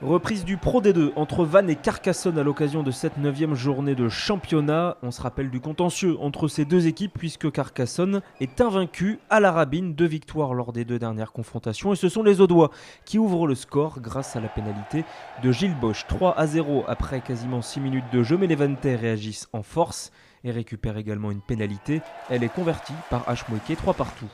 Reprise du Pro D2 entre Vannes et Carcassonne à l'occasion de cette 9e journée de championnat. On se rappelle du contentieux entre ces deux équipes puisque Carcassonne est invaincu à la Rabine, 2 victoires lors des 2 dernières confrontations. Et ce sont les Audois qui ouvrent le score grâce à la pénalité de Gilles Bosch. 3-0 après quasiment 6 minutes de jeu, mais les Vanntais réagissent en force et récupèrent également une pénalité. Elle est convertie par H. 3 partout.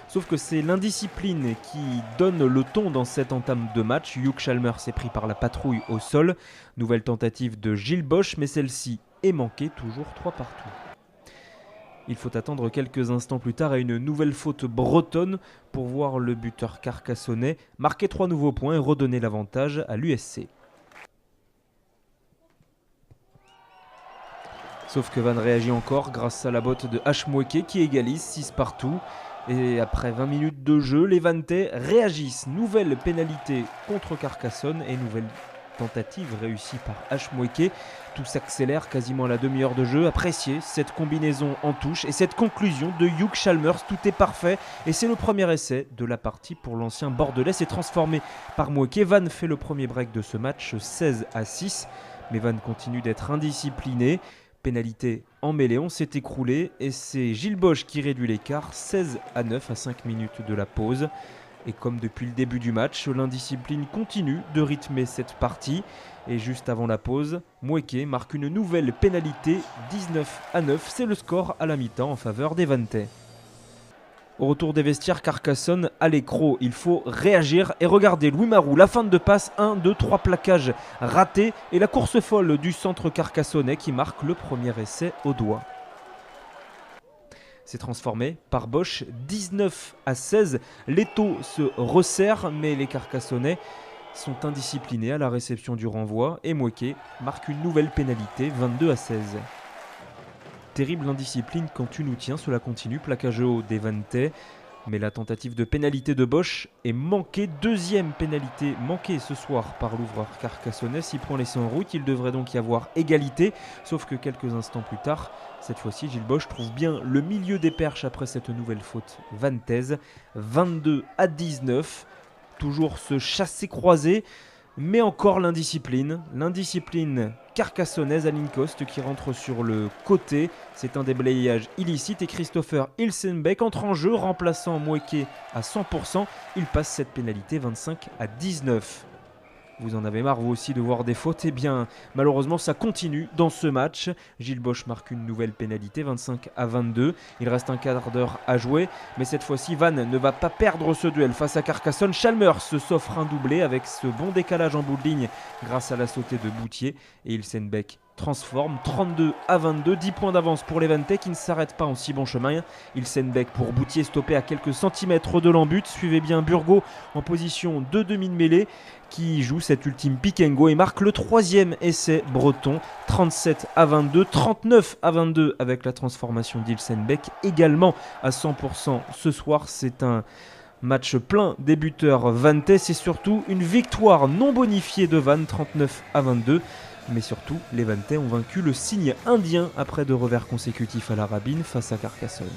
Sauf que c'est l'indiscipline qui donne le ton dans cette entame de match. Hugh Chalmers est pris par la patrouille au sol. Nouvelle tentative de Gilles Bosch, mais celle-ci est manquée, toujours 3 partout. Il faut attendre quelques instants plus tard à une nouvelle faute bretonne pour voir le buteur carcassonnais marquer 3 nouveaux points et redonner l'avantage à l'USC. Sauf que Vannes réagit encore grâce à la botte de H. qui égalise 6 partout. Et après 20 minutes de jeu, les Vanntais réagissent. Nouvelle pénalité contre Carcassonne et nouvelle tentative réussie par H. Tout s'accélère quasiment à la demi-heure de jeu. Appréciez cette combinaison en touche et cette conclusion de Hugh Chalmers. Tout est parfait et c'est le premier essai de la partie pour l'ancien Bordelais. C'est transformé par Moueke. Vannes fait le premier break de ce match, 16-6. Mais Vannes continue d'être indiscipliné. Pénalité en mêlée, on s'est écroulé et c'est Gilles Bosch qui réduit l'écart, 16-9 à 5 minutes de la pause. Et comme depuis le début du match, l'indiscipline continue de rythmer cette partie. Et juste avant la pause, Moueke marque une nouvelle pénalité, 19-9. C'est le score à la mi-temps en faveur des Vanntais. Au retour des vestiaires, Carcassonne à l'écro. Il faut réagir et regarder Louis Marou. La fin de passe, 1, 2, 3 plaquages ratés. Et la course folle du centre carcassonnais qui marque le premier essai au doigt. C'est transformé par Bosch, 19-16. Les taux se resserrent, mais les Carcassonnais sont indisciplinés à la réception du renvoi. Et Moueke marque une nouvelle pénalité, 22-16. Terrible indiscipline quand tu nous tiens, cela continue, plaquage haut des Vanntais. Mais la tentative de pénalité de Bosch est manquée. Deuxième pénalité manquée ce soir par l'ouvreur carcassonnais. 6 points laissés en route, il devrait donc y avoir égalité. Sauf que quelques instants plus tard, cette fois-ci, Gilles Bosch trouve bien le milieu des perches après cette nouvelle faute vantaise. 22-19, toujours ce chassé-croisé. Mais encore l'indiscipline carcassonnaise à Lincost qui rentre sur le côté. C'est un déblayage illicite et Christopher Ilsenbeck entre en jeu, remplaçant Moueke à 100%. Il passe cette pénalité 25-19. Vous en avez marre vous aussi de voir des fautes? Eh bien malheureusement ça continue dans ce match. Gilles Bosch marque une nouvelle pénalité, 25-22. Il reste un quart d'heure à jouer, mais cette fois-ci Vannes ne va pas perdre ce duel face à Carcassonne. Chalmers s'offre un doublé avec ce bon décalage en bout de ligne grâce à la sautée de Boutier. Et Ilsenbeck transforme, 32-22, 10 points d'avance pour les Vanntais qui ne s'arrêtent pas en si bon chemin. Ilsenbeck pour Boutier stoppé à quelques centimètres de l'embut. Suivez bien Burgot en position de demi de mêlée qui joue cet ultime pick and go et marque le 3e essai breton, 37-22, 39-22 avec la transformation d'Ilsenbeck également à 100% ce soir. C'est un match plein des buteurs vanntais, c'est surtout une victoire non bonifiée de Vannes, 39-22. Mais surtout, les Vanntais ont vaincu le cygne indien après 2 revers consécutifs à la Rabine face à Carcassonne.